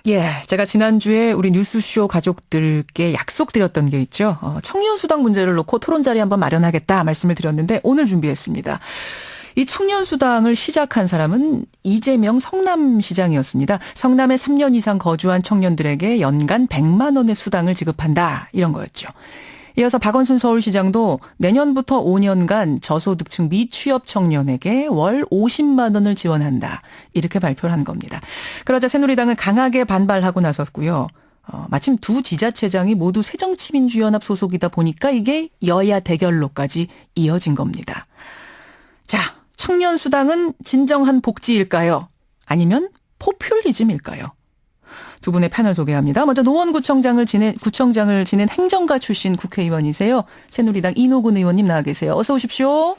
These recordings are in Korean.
예, 제가 지난주에 우리 뉴스쇼 가족들께 약속드렸던 게 있죠. 청년수당 문제를 놓고 토론 자리 한번 마련하겠다 말씀을 드렸는데 오늘 준비했습니다. 이 청년수당을 시작한 사람은 이재명 성남시장이었습니다. 성남에 3년 이상 거주한 청년들에게 연간 100만 원의 수당을 지급한다 이런 거였죠. 이어서 박원순 서울시장도 내년부터 5년간 저소득층 미취업 청년에게 월 50만 원을 지원한다. 이렇게 발표를 한 겁니다. 그러자 새누리당은 강하게 반발하고 나섰고요. 마침 두 지자체장이 모두 새정치민주연합 소속이다 보니까 이게 여야 대결로까지 이어진 겁니다. 자, 청년수당은 진정한 복지일까요? 아니면 포퓰리즘일까요? 두 분의 패널 소개합니다. 먼저 노원구청장을 지낸 행정가 출신 국회의원이세요. 새누리당 이노근 의원님 나와 계세요. 어서 오십시오.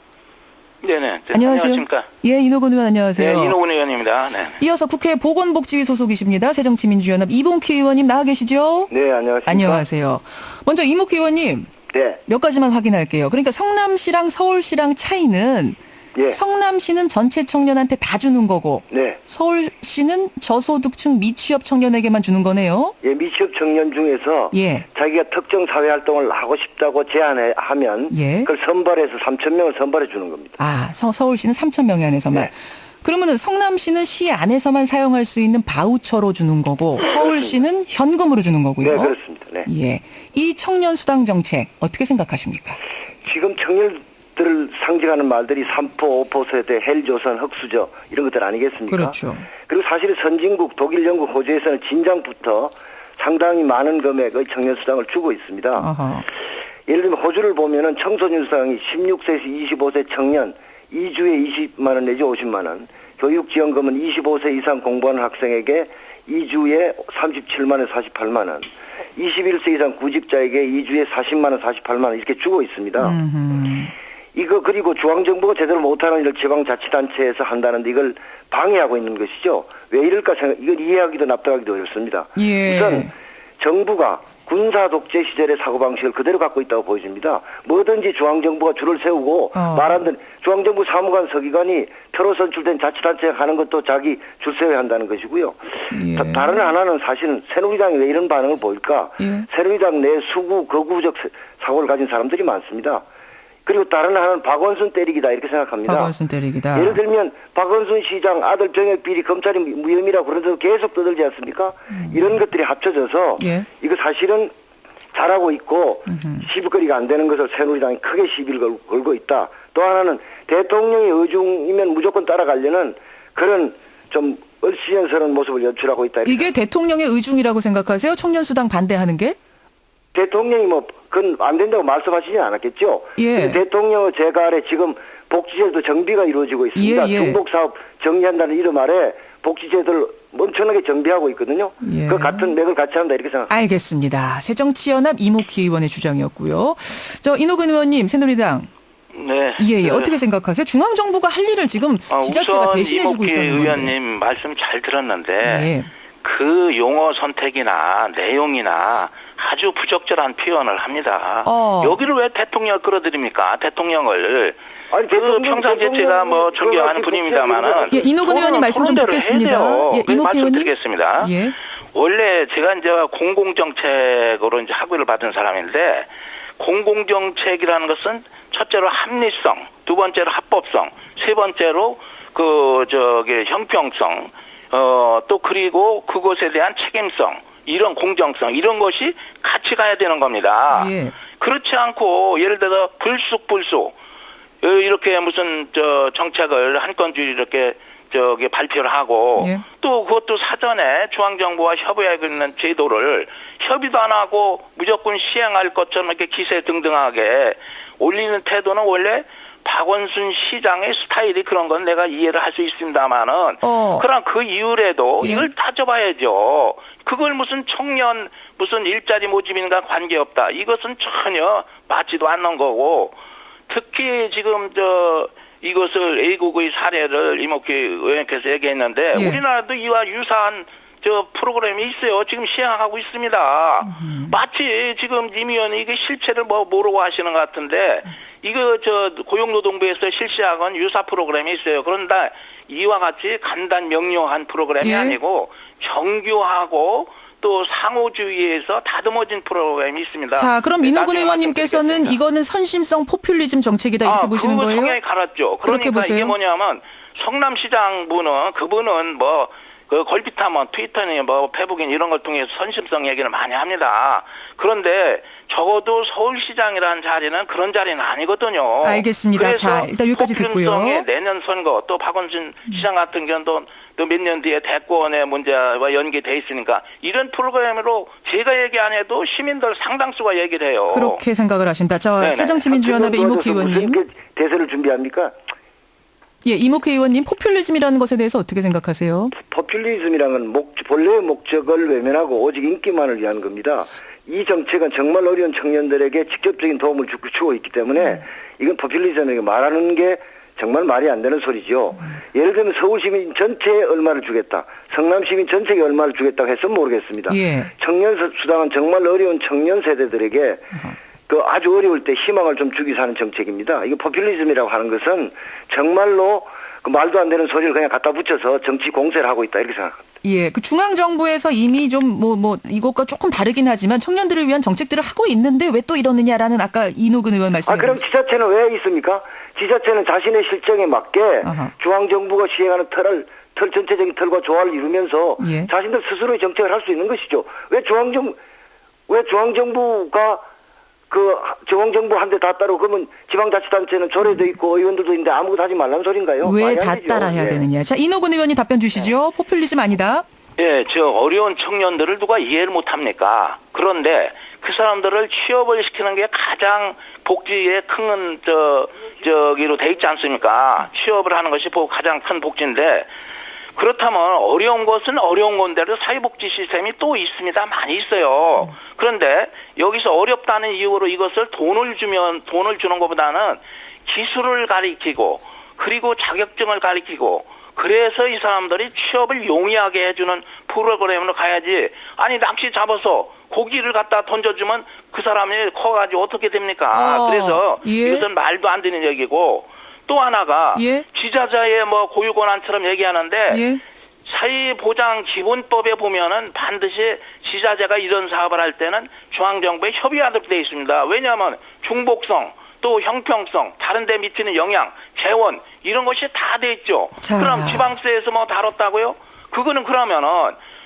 네네. 안녕하세요. 안녕하십니까. 예, 이노근 의원 안녕하세요. 네, 이노근 의원입니다. 네. 이어서 국회 보건복지위 소속이십니다. 새정치민주연합 이봉키 의원님 나와 계시죠? 네, 안녕하십니까. 안녕하세요. 먼저 이목희 의원님. 네. 몇 가지만 확인할게요. 그러니까 성남시랑 서울시랑 차이는 예. 성남시는 전체 청년한테 다 주는 거고 네. 서울시는 저소득층 미취업 청년에게만 주는 거네요. 예, 미취업 청년 중에서 예. 자기가 특정 사회 활동을 하고 싶다고 제안하면 예. 그걸 선발해서 3,000명을 선발해 주는 겁니다. 아, 서울시는 3,000명이 안에서만. 네. 그러면은 성남시는 시 안에서만 사용할 수 있는 바우처로 주는 거고 서울시는 현금으로 주는 거고요. 네, 그렇습니다. 네. 예. 이 청년 수당 정책 어떻게 생각하십니까? 지금 청년들을 상징하는 말들이 3포, 5포 세대, 헬조선, 흑수저 이런 것들 아니겠습니까? 그렇죠. 그리고 사실 선진국 독일, 영국, 호주에서는 진작부터 상당히 많은 금액의 청년 수당을 주고 있습니다. 어허. 예를 들면 호주를 보면은 청소년 수당이 16세에서 25세 청년 2주에 20만 원 내지 50만 원, 교육지원금은 25세 이상 공부하는 학생에게 2주에 37만 원, 48만 원, 21세 이상 구직자에게 2주에 40만 원, 48만 원 이렇게 주고 있습니다. 이거 그리고 중앙정부가 제대로 못하는 일을 지방자치단체에서 한다는데 이걸 방해하고 있는 것이죠. 왜 이럴까 생각, 이걸 이해하기도 납득하기도 어렵습니다. 예. 우선 정부가 군사 독재 시절의 사고방식을 그대로 갖고 있다고 보여집니다. 뭐든지 중앙정부가 줄을 세우고 말 안 듣는 중앙정부 사무관 서기관이 표로 선출된 자치단체가 하는 것도 자기 줄 세워야 한다는 것이고요. 예. 다른 하나는 사실은 새누리당이 왜 이런 반응을 보일까? 예. 새누리당 내 수구 거구적 사고를 가진 사람들이 많습니다. 그리고 다른 하나는 박원순 때리기다 이렇게 생각합니다. 박원순 때리기다. 예를 들면 박원순 시장 아들 병역 비리 검찰이 무혐의라고 그러면서 계속 떠들지 않습니까? 이런 것들이 합쳐져서 예. 이거 사실은 잘하고 있고 시비거리가 안 되는 것을 새누리당이 크게 시비를 걸고 있다. 또 하나는 대통령의 의중이면 무조건 따라가려는 그런 좀 얼씨연스러운 모습을 연출하고 있다. 이게 대통령의 의중이라고 생각하세요? 청년수당 반대하는 게? 대통령이 뭐 그건 안 된다고 말씀하시지 않았겠죠. 예. 대통령의 제가 아래 지금 복지제도 정비가 이루어지고 있습니다. 예, 예. 중복사업 정리한다는 이름 아래 복지제도를 엄청나게 정비하고 있거든요. 예. 그 같은 맥을 같이 한다 이렇게 생각합니다. 알겠습니다. 새정치연합 이목희 의원의 주장이었고요. 저 이노근 의원님 새누리당. 네. 예, 네. 어떻게 생각하세요? 중앙정부가 할 일을 지금 지자체가 우선 대신해주고 이목희 있다는 건데. 의원님 말씀 잘 들었는데 예. 그 용어 선택이나 내용이나 아주 부적절한 표현을 합니다. 여기를 왜 대통령을 끌어들입니까? 대통령을. 아니, 그 평상시에 제가 뭐 존경하는 분입니다만은. 예, 이노근 의원님 말씀 좀 듣겠습니다. 예, 이목희 말씀 의원님. 드리겠습니다. 예. 원래 제가 이제 공공정책으로 이제 학위를 받은 사람인데 공공정책이라는 것은 첫째로 합리성, 두 번째로 합법성, 세 번째로 형평성, 또 그리고 그것에 대한 책임성, 이런 공정성, 이런 것이 같이 가야 되는 겁니다. 예. 그렇지 않고 예를 들어 불쑥 이렇게 무슨 정책을 한 건줄 이렇게 발표를 하고 예. 또 그것도 사전에 중앙정부와 협의하고 있는 제도를 협의도 안 하고 무조건 시행할 것처럼 이렇게 기세등등하게 올리는 태도는 원래 박원순 시장의 스타일이 그런 건 내가 이해를 할 수 있습니다만은 그럼 그 이후에도 예. 이걸 따져봐야죠. 그걸 무슨 청년 무슨 일자리 모집인가 관계없다. 이것은 전혀 맞지도 않는 거고 특히 지금 이것을 A국의 사례를 이목희 의원께서 얘기했는데 예. 우리나라도 이와 유사한 저 프로그램이 있어요. 지금 시행하고 있습니다. 마치 지금 임 의원이 이게 실체를 모르고 하시는 것 같은데 이거 저 고용노동부에서 실시하건 유사 프로그램이 있어요. 그런데 이와 같이 간단 명료한 프로그램이 예. 아니고 정교하고 또 상호주의에서 다듬어진 프로그램이 있습니다. 자, 그럼 민호근 나중에 의원님께서는 말씀드리겠습니다. 이거는 선심성 포퓰리즘 정책이다 이렇게 보시는 그거 거예요? 성향이 갈았죠. 그렇게 그러니까 보세요? 이게 뭐냐면 성남시장분은 그분은 뭐 그 걸핏하면 트위터니 뭐 페북인 이런 걸 통해서 선심성 얘기를 많이 합니다. 그런데 적어도 서울시장이라는 자리는 그런 자리는 아니거든요. 알겠습니다. 그래서 자, 일단 여기까지 듣고요. 포퓰리즘성의 내년 선거 또 박원순 시장 같은 경우도 또 몇 년 뒤에 대권의 문제와 연계돼 있으니까 이런 프로그램으로 제가 얘기 안 해도 시민들 상당수가 얘기를 해요. 그렇게 생각을 하신다. 자, 네네. 새정치민주연합의 이목희 의원님. 무슨 대세를 준비합니까? 예, 이목희 의원님 포퓰리즘이라는 것에 대해서 어떻게 생각하세요? 포퓰리즘이라는 건 본래의 목적을 외면하고 오직 인기만을 위한 겁니다. 이 정책은 정말 어려운 청년들에게 직접적인 도움을 주고 있기 때문에 이건 포퓰리즘에게 말하는 게 정말 말이 안 되는 소리죠. 예를 들면 서울시민 전체에 얼마를 주겠다. 성남시민 전체에 얼마를 주겠다고 해서 모르겠습니다. 예. 청년 수당은 정말 어려운 청년 세대들에게 그 아주 어려울 때 희망을 좀 주기 위해서 하는 정책입니다. 이거 포퓰리즘이라고 하는 것은 정말로 그 말도 안 되는 소리를 그냥 갖다 붙여서 정치 공세를 하고 있다 이렇게 생각합니다. 예, 그 중앙정부에서 이미 좀 이것과 조금 다르긴 하지만 청년들을 위한 정책들을 하고 있는데 왜 또 이러느냐라는 아까 이노근 의원 말씀. 그럼 지자체는 왜 있습니까? 지자체는 자신의 실정에 맞게 아하. 중앙정부가 중앙정부가 시행하는 틀 전체적인 틀과 조화를 이루면서 예. 자신들 스스로의 정책을 할 수 있는 것이죠. 왜 중앙정부가 그 중앙정부한테 다 따르고 그러면 지방자치단체는 조례도 있고 의원들도 있는데 아무것도 하지 말라는 소린가요? 왜 말이 안 다 되죠. 따라 해야 예. 되느냐. 자, 이노근 의원이 답변 주시죠. 포퓰리즘 아니다. 예, 저 어려운 청년들을 누가 이해를 못 합니까? 그런데 그 사람들을 취업을 시키는 게 가장 복지에 큰 저기로 돼 있지 않습니까? 취업을 하는 것이 가장 큰 복지인데 그렇다면 어려운 것은 어려운 건데도 사회복지 시스템이 또 있습니다. 많이 있어요. 그런데 여기서 어렵다는 이유로 이것을 돈을 주는 것보다는 기술을 가리키고 그리고 자격증을 가리키고 그래서 이 사람들이 취업을 용이하게 해주는 프로그램으로 가야지. 아니 낚시 잡아서 고기를 갖다 던져주면 그 사람이 커가지고 어떻게 됩니까? 그래서 예. 이것은 말도 안 되는 얘기고 또 하나가 예. 지자자의 뭐 고유권한처럼 얘기하는데 예. 사회보장기본법에 보면은 반드시 지자체가 이런 사업을 할 때는 중앙정부에 협의하도록 되어 있습니다. 왜냐하면 중복성 또 형평성, 다른 데 미치는 영향, 재원 이런 것이 다 돼 있죠. 자. 그럼 지방세에서 뭐 다뤘다고요? 그거는 그러면은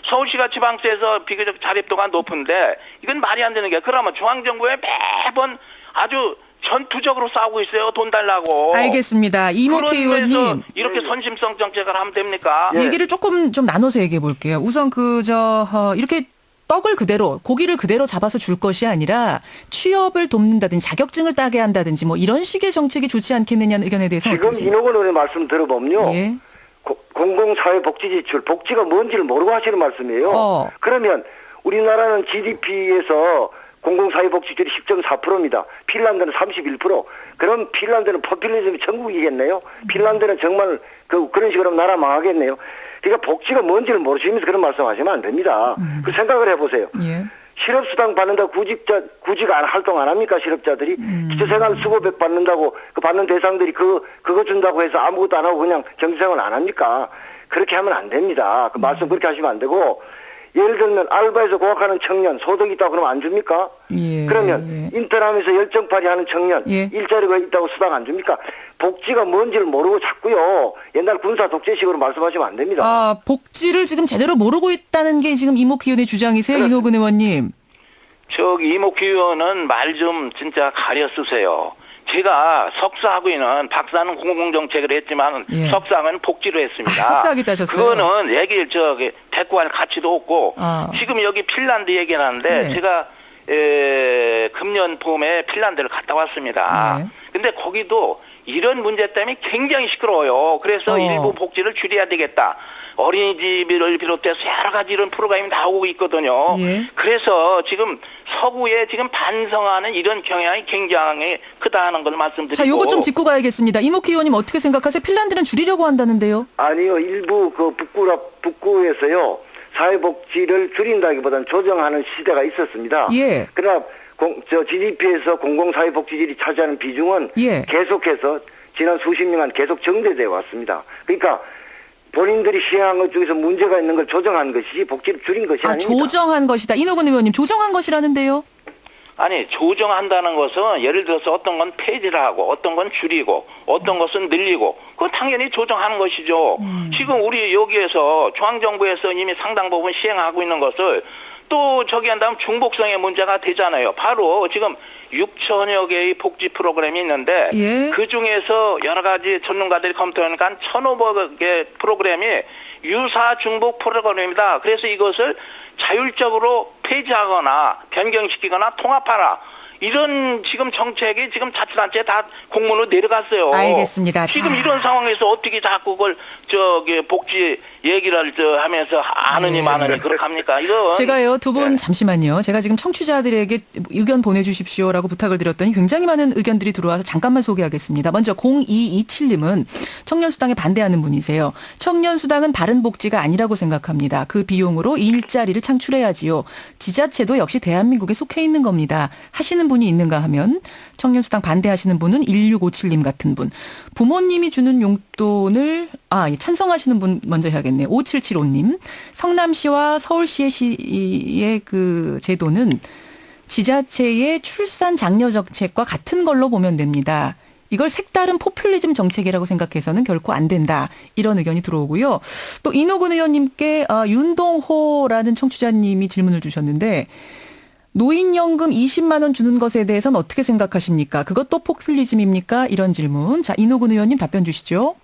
서울시가 지방세에서 비교적 자립도가 높은데 이건 말이 안 되는 게 그러면 중앙정부에 매번 아주 전투적으로 싸우고 있어요. 돈 달라고. 알겠습니다. 이목희 의원님. 이렇게 선심성 정책을 하면 됩니까? 얘기를 조금 좀 나눠서 얘기해 볼게요. 우선 이렇게 떡을 그대로 고기를 그대로 잡아서 줄 것이 아니라 취업을 돕는다든지 자격증을 따게 한다든지 뭐 이런 식의 정책이 좋지 않겠느냐는 의견에 대해서 지금 어떻게 생각하세요? 이노건 의원의 말씀 들어보면요. 예. 공공사회복지지출, 복지가 뭔지를 모르고 하시는 말씀이에요. 그러면 우리나라는 GDP에서 공공사회복지율이 10.4%입니다. 핀란드는 31%. 그럼 핀란드는 포퓰리즘이 천국이겠네요. 핀란드는 정말 그런 식으로 하면 나라 망하겠네요. 그러니까 복지가 뭔지를 모르시면서 그런 말씀하시면 안 됩니다. 그 생각을 해보세요. 예. 실업수당 받는다고 구직 활동 안 합니까, 실업자들이? 기초생활 수고백 받는다고, 그 받는 대상들이 그거 준다고 해서 아무것도 안 하고 그냥 경제생활 안 합니까? 그렇게 하면 안 됩니다. 그 말씀 그렇게 하시면 안 되고, 예를 들면 알바에서 고학하는 청년, 소득이 있다고 그러면 안 줍니까? 예. 그러면 인턴하면서 열정팔이 하는 청년, 예. 일자리가 있다고 수당 안 줍니까? 복지가 뭔지를 모르고 자꾸요, 옛날 군사 독재식으로 말씀하시면 안 됩니다. 복지를 지금 제대로 모르고 있다는 게 지금 이목희 의원의 주장이세요, 이노근 의원님? 이목희 의원은 말 좀 진짜 가려 쓰세요. 제가 석사하고 있는 박사는 공공정책을 했지만 예. 석상은 복지로 했습니다. 석사하기 따셨어요? 그거는 얘기를 대꾸할 가치도 없고 지금 여기 핀란드 얘기를 하는데 네. 제가 금년 봄에 핀란드를 갔다 왔습니다. 네. 근데 거기도 이런 문제 때문에 굉장히 시끄러워요. 그래서 일부 복지를 줄여야 되겠다. 어린이집을 비롯해서 여러 가지 이런 프로그램이 나오고 있거든요. 예. 그래서 지금 서구에 지금 반성하는 이런 경향이 굉장히 크다는 걸 말씀드리고. 자, 요거 좀 짚고 가야겠습니다. 이목희 의원님 어떻게 생각하세요? 핀란드는 줄이려고 한다는데요. 아니요, 일부 북구에서요, 사회복지를 줄인다기보다는 조정하는 시대가 있었습니다. 예. 그러나 GDP에서 공공사회복지질이 차지하는 비중은 예. 계속해서 지난 수십 년간 계속 정대되어 왔습니다. 그러니까 본인들이 시행한 것 중에서 문제가 있는 걸 조정한 것이지 복지를 줄인 것이 아닙니다. 조정한 것이다. 이노근 의원님, 조정한 것이라는데요? 아니, 조정한다는 것은 예를 들어서 어떤 건 폐지를 하고 어떤 건 줄이고 어떤 것은 늘리고 그거 당연히 조정하는 것이죠. 지금 우리 여기에서 중앙정부에서 이미 상당 부분 시행하고 있는 것을 또 저기 한다면 중복성의 문제가 되잖아요. 바로 지금 6천여 개의 복지 프로그램이 있는데 예. 그중에서 여러 가지 전문가들이 검토하니까 한 1,500개 프로그램이 유사 중복 프로그램입니다. 그래서 이것을 자율적으로 폐지하거나 변경시키거나 통합하라. 이런 지금 정책이 지금 자치단체에 다 공문으로 내려갔어요. 알겠습니다. 지금 자. 이런 상황에서 어떻게 자꾸 그걸 복지 얘기를 하면서 아느니 마느니 그렇게 합니까? 이건 제가요, 두 분 네. 잠시만요. 제가 지금 청취자들에게 의견 보내주십시오라고 부탁을 드렸더니 굉장히 많은 의견들이 들어와서 잠깐만 소개하겠습니다. 먼저 0227님은 청년수당에 반대하는 분이세요. 청년수당은 다른 복지가 아니라고 생각합니다. 그 비용으로 일자리를 창출해야지요. 지자체도 역시 대한민국에 속해 있는 겁니다. 하시는 분이 있는가 하면 청년수당 반대하시는 분은 1657님 같은 분. 부모님이 주는 용돈을 찬성하시는 분 먼저 해야겠네요. 5775님. 성남시와 서울시의 그 제도는 지자체의 출산 장려 정책과 같은 걸로 보면 됩니다. 이걸 색다른 포퓰리즘 정책이라고 생각해서는 결코 안 된다. 이런 의견이 들어오고요. 또 이노근 의원님께 윤동호라는 청취자님이 질문을 주셨는데 노인연금 20만 원 주는 것에 대해서는 어떻게 생각하십니까? 그것도 포퓰리즘입니까? 이런 질문. 자, 이노근 의원님 답변 주시죠.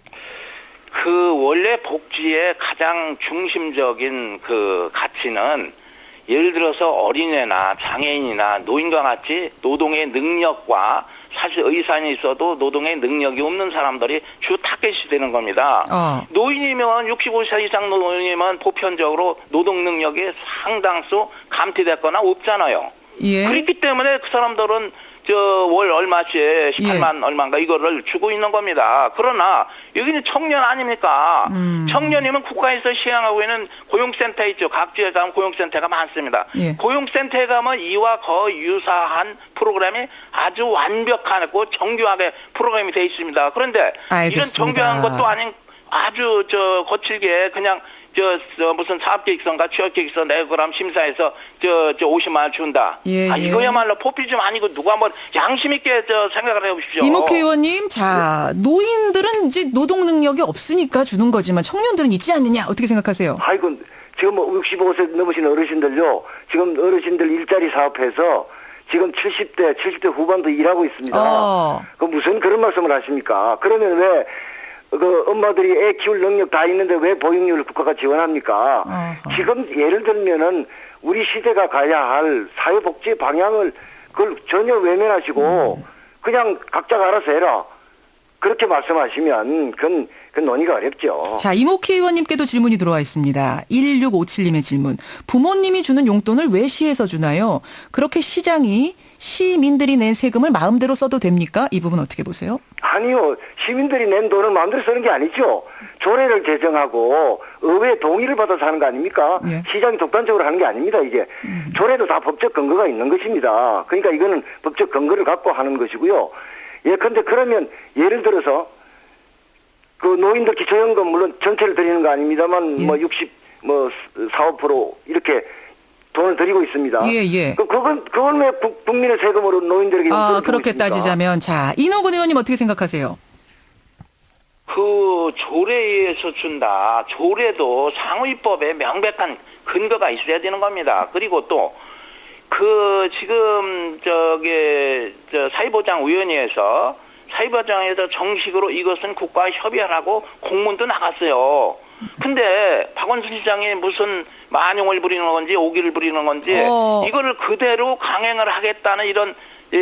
그 원래 복지의 가장 중심적인 그 가치는 예를 들어서 어린애나 장애인이나 노인과 같이 노동의 능력과 사실 의사는 있어도 노동의 능력이 없는 사람들이 주 타겟이 되는 겁니다. 노인이면 65세 이상 노인이면 보편적으로 노동 능력이 상당수 감퇴됐거나 없잖아요. 예. 그렇기 때문에 그 사람들은 월 얼마씩 18만 얼마인가 이거를 주고 있는 겁니다. 그러나 여기는 청년 아닙니까? 청년이면 국가에서 시행하고 있는 고용센터 있죠. 각 지역에 가면 고용센터가 많습니다. 예. 고용센터에 가면 이와 거의 유사한 프로그램이 아주 완벽하고 정교하게 프로그램이 되어 있습니다. 그런데 알겠습니다. 이런 정교한 것도 아닌 아주 거칠게 그냥 무슨 사업계획서인가 취업계획서 내고 그럼 심사해서 50만 원 준다. 예, 예. 이거야말로 포퓰리즘 아니고 누가 한번 양심 있게 생각을 해보십시오. 이목회 의원님, 자, 노인들은 이제 노동 능력이 없으니까 주는 거지만 청년들은 있지 않느냐? 어떻게 생각하세요? 아이고, 지금 65세 넘으신 어르신들요. 지금 어르신들 일자리 사업해서 지금 70대 후반도 일하고 있습니다. 그 무슨 그런 말씀을 하십니까? 그러면 왜 그 엄마들이 애 키울 능력 다 있는데 왜 보육률을 국가가 지원합니까? 지금 예를 들면은 우리 시대가 가야 할 사회복지 방향을 그걸 전혀 외면하시고 그냥 각자가 알아서 해라. 그렇게 말씀하시면 그건 논의가 어렵죠. 자, 이목희 의원님께도 질문이 들어와 있습니다. 1657님의 질문. 부모님이 주는 용돈을 왜 시에서 주나요? 그렇게 시장이 시민들이 낸 세금을 마음대로 써도 됩니까? 이 부분 어떻게 보세요? 아니요. 시민들이 낸 돈을 마음대로 쓰는 게 아니죠. 조례를 제정하고 의회 동의를 받아서 하는 거 아닙니까? 예. 시장이 독단적으로 하는 게 아닙니다. 이게 조례도 다 법적 근거가 있는 것입니다. 그러니까 이거는 법적 근거를 갖고 하는 것이고요. 예컨대 그러면 예를 들어서 그 노인들 기초연금 물론 전체를 드리는 거 아닙니다만 예. 4, 5% 이렇게 돈을 드리고 있습니다. 예. 그건 왜 국민의 세금으로 노인들에게 용돈을 주고 그렇게 있습니까? 따지자면, 자, 이노근 의원님 어떻게 생각하세요? 그 조례에 의해서 준다. 조례도 상위법에 명백한 근거가 있어야 되는 겁니다. 그리고 또 지금 사회보장위원회에서 정식으로 이것은 국가와 협의하라고 공문도 나갔어요. 근데 박원순 시장이 무슨 만용을 부리는 건지 오기를 부리는 건지 이거를 그대로 강행을 하겠다는 이런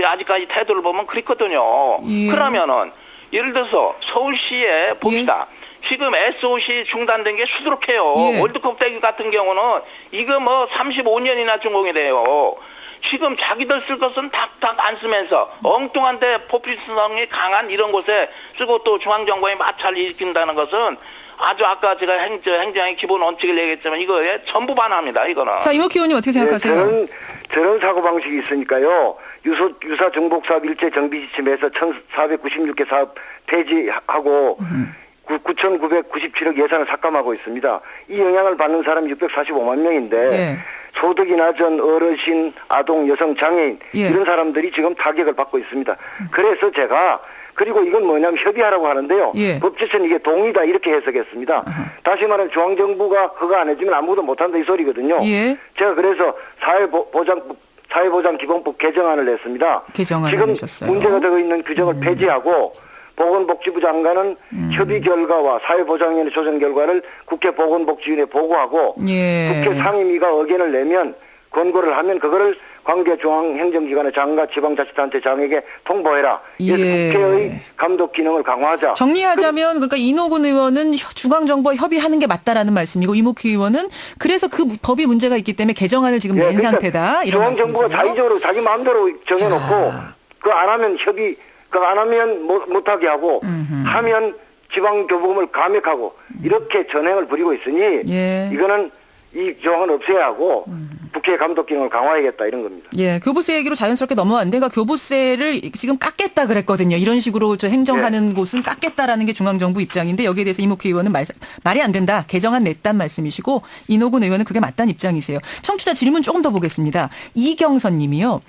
아직까지 태도를 보면 그렇거든요. 예. 그러면은 예를 들어서 서울시에 봅시다. 지금 SOC 중단된 게 수두룩해요. 예. 월드컵 대기 같은 경우는 이거 35년이나 준공이 돼요. 지금 자기들 쓸 것은 탁탁 안 쓰면서 엉뚱한데 포퓰리즘성이 강한 이런 곳에 쓰고 또 중앙정부의 마찰을 일으킨다는 것은 아주 아까 제가 행정의 기본 원칙을 얘기했지만 이거에 전부 반합니다. 이거는. 자, 이모키 의원님 어떻게 생각하세요? 저런 사고방식이 있으니까요. 유사 정복사업 일체 정비 지침에서 1,496개 사업 폐지하고 9,997억 예산을 삭감하고 있습니다. 이 영향을 받는 사람이 645만 명인데 예. 소득이 낮은 어르신, 아동, 여성, 장애인 예. 이런 사람들이 지금 타격을 받고 있습니다. 그래서 제가 그리고 이건 뭐냐면 협의하라고 하는데요. 예. 법제처는 이게 동의다 이렇게 해석했습니다. 다시 말하면 중앙정부가 허가 안 해주면 아무도 못한다 이 소리거든요. 예. 제가 그래서 사회보장기본법 개정안을 냈습니다. 개정안을 지금 내셨어요. 문제가 되고 있는 규정을 폐지하고 보건복지부 장관은 협의 결과와 사회보장위원회 조정 결과를 국회 보건복지위원회에 보고하고 예. 국회 상임위가 의견을 내면 권고를 하면 그거를 관계 중앙행정기관의 장과 지방자치단체 장에게 통보해라. 그래서 예. 국회의 감독 기능을 강화하자. 정리하자면 그러니까 이노근 의원은 중앙정부와 협의하는 게 맞다라는 말씀이고 이모키 의원은 그래서 그 법이 문제가 있기 때문에 개정안을 지금 낸 그러니까 상태다. 이런 중앙정부가 말씀이세요? 자의적으로 자기 마음대로 정해놓고 그거 안 하면 그거 안 하면 못하게 하고 하면 지방교부금을 감액하고 이렇게 전횡을 벌이고 있으니 예. 이거는 이 조항은 없애야 하고 국회 감독 기능을 강화해야겠다 이런 겁니다. 예, 교부세 얘기로 자연스럽게 넘어왔는데, 그러니까 교부세를 지금 깎겠다 그랬거든요. 이런 식으로 저 행정하는 곳은 깎겠다라는 게 중앙정부 입장인데 여기에 대해서 이모키 의원은 말이 안 된다. 개정안 냈단 말씀이시고 이노근 의원은 그게 맞다는 입장이세요. 청취자 질문 조금 더 보겠습니다. 이경선 님이요.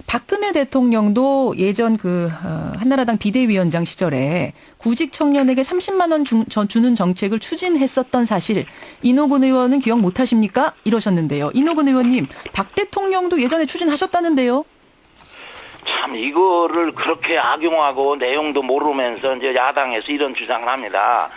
박근혜 대통령도 예전 한나라당 비대위원장 시절에 구직 청년에게 30만 원 주는 정책을 추진했었던 사실 이노근 의원은 기억 못 하십니까? 이러셨는데요. 이노근 의원님, 박 대통령도 예전에 추진하셨다는데요. 참 이거를 그렇게 악용하고 내용도 모르면서 이제 야당에서 이런 주장을 합니다.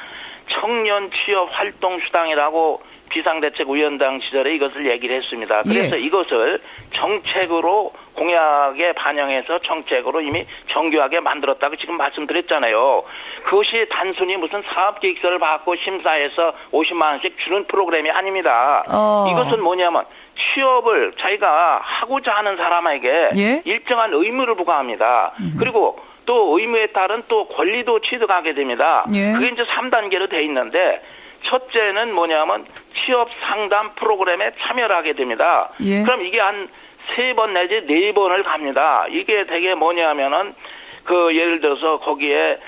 청년 취업 활동 수당이라고 비상대책위원장 시절에 이것을 얘기를 했습니다. 그래서 예. 이것을 정책으로 공약에 반영해서 정책으로 이미 정교하게 만들었다고 지금 말씀드렸잖아요. 그것이 단순히 무슨 사업계획서를 받고 심사해서 50만 원씩 주는 프로그램이 아닙니다. 이것은 뭐냐면 취업을 자기가 하고자 하는 사람에게 예? 일정한 의무를 부과합니다. 그리고 또 의무에 따른 또 권리도 취득하게 됩니다. 예. 그게 이제 3단계로 돼 있는데 첫째는 뭐냐면 취업 상담 프로그램에 참여를 하게 됩니다. 예. 그럼 이게 한 3번 내지 4번을 갑니다. 이게 되게 뭐냐면은 예를 들어서 거기에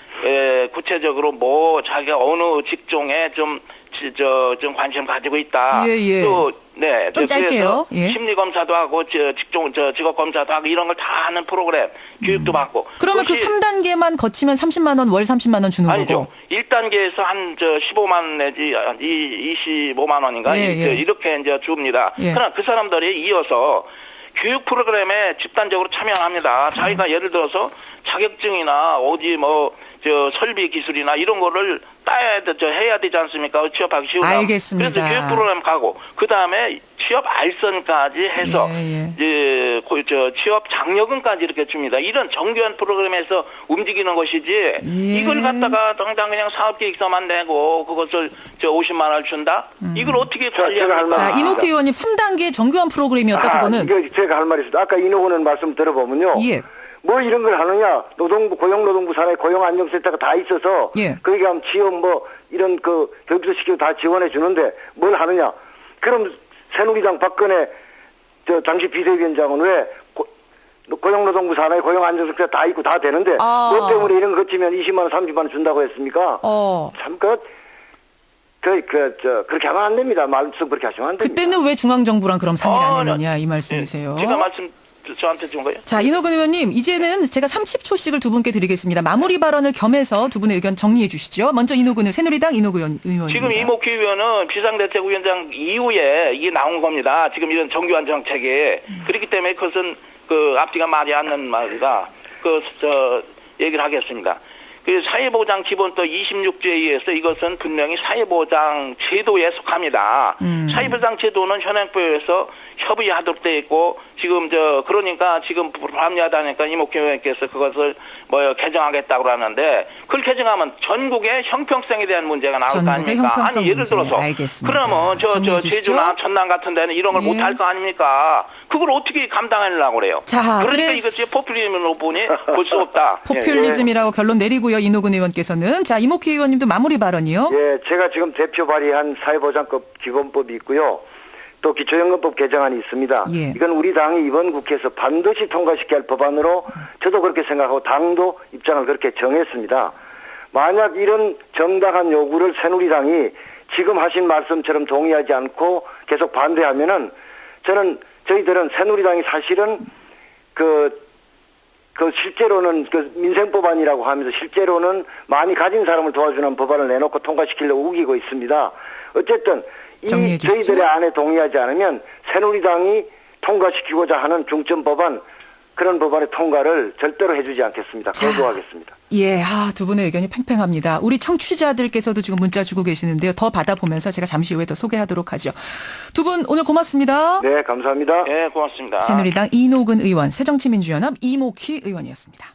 구체적으로 뭐 자기가 어느 직종에 좀 관심 가지고 있다. 예, 예. 또 네, 좀 짧게요. 예. 심리 검사도 하고 직업 검사도 하고 이런 걸 다 하는 프로그램 교육도 받고. 그러면 그 3단계만 거치면 30만 원, 월 30만 원 주는 아니죠. 거고. 1단계에서 한 15만 원 내지 25만 원인가 예, 예. 이렇게 이제 줍니다. 예. 그러나 그 사람들이 이어서 교육 프로그램에 집단적으로 참여합니다. 자기가 예를 들어서 자격증이나 어디 설비 기술이나 이런 거를 해야 되지 않습니까? 취업하기 쉬우면. 알겠습니다. 그래서 교육 프로그램 가고 그 다음에 취업 알선까지 해서 취업 장려금까지 이렇게 줍니다. 이런 정교한 프로그램에서 움직이는 것이지 예. 이걸 갖다가 당장 그냥 사업계획서만 내고 그것을 50만 원을 준다? 이걸 어떻게 관리합니까? 자, 이노키 의원님 3단계 정교한 프로그램이었다 그거는. 이게 제가 할 말이 있습니다. 아까 이노근 말씀 들어보면요. 예. 뭐 이런 걸 하느냐. 고용노동부 산하에 고용안정센터가 다 있어서 예. 거기 가면 취업 이런 교육도 시키고 다 지원해 주는데 뭘 하느냐. 그럼 새누리당 박근혜 당시 비대위원장은 왜 고용노동부 산하에 고용안정센터 다 있고 다 되는데 뭐 때문에 이런 거 거치면 20만 원 30만 원 준다고 했습니까? 참 그렇게 하면 안 됩니다. 말씀 그렇게 하시면 안 됩니다. 그때는 왜 중앙정부랑 그럼 상의를 안 했느냐 이 말씀이세요. 제가 저한테 준 거예요? 자, 이노근 의원님, 이제는 제가 30초씩을 두 분께 드리겠습니다. 마무리 발언을 겸해서 두 분의 의견 정리해 주시죠. 먼저 새누리당 이노근 의원. 지금 이모키 의원은 비상대책위원장 이후에 이게 나온 겁니다. 지금 이런 정교한 정책이. 그렇기 때문에 그것은 앞뒤가 맞지 않는 말이다. 얘기를 하겠습니다. 사회보장 기본법 26조에 의해서 이것은 분명히 사회보장 제도에 속합니다. 사회보장 제도는 현행법에서 협의하도록 되어 있고 지금 그러니까 지금 합리하다니까 이모키 의원께서 그것을 개정하겠다고 하는데 그걸 개정하면 전국의 형평성에 대한 문제가 나올 거 아닙니까? 아니 예를 들어서 알겠습니다. 그러면 제주나 천남 같은 데는 이런 걸 못할 거 아닙니까? 그걸 어떻게 감당하려고 그래요? 자, 그러니까 이것이 포퓰리즘으로 보니 볼 수 없다. 포퓰리즘이라고 결론 내리고요. 이노근 의원께서는. 자, 이목희 의원님도 마무리 발언이요. 예, 제가 지금 대표 발의한 사회보장법 기본법이 있고요. 또 기초연금법 개정안이 있습니다. 예. 이건 우리 당이 이번 국회에서 반드시 통과시켜야 할 법안으로 저도 그렇게 생각하고 당도 입장을 그렇게 정했습니다. 만약 이런 정당한 요구를 새누리당이 지금 하신 말씀처럼 동의하지 않고 계속 반대하면은 저희들은 새누리당이 사실은 그 실제로는 그 민생법안이라고 하면서 실제로는 많이 가진 사람을 도와주는 법안을 내놓고 통과시키려고 우기고 있습니다. 어쨌든 정리해 이 주시죠. 저희들의 안에 동의하지 않으면 새누리당이 통과시키고자 하는 중점 법안 그런 법안의 통과를 절대로 해주지 않겠습니다. 자. 거부하겠습니다. 예, 두 분의 의견이 팽팽합니다. 우리 청취자들께서도 지금 문자 주고 계시는데요. 더 받아보면서 제가 잠시 후에 더 소개하도록 하죠. 두 분 오늘 고맙습니다. 네, 감사합니다. 예, 고맙습니다. 새누리당 이노근 의원, 새정치민주연합 이목희 의원이었습니다.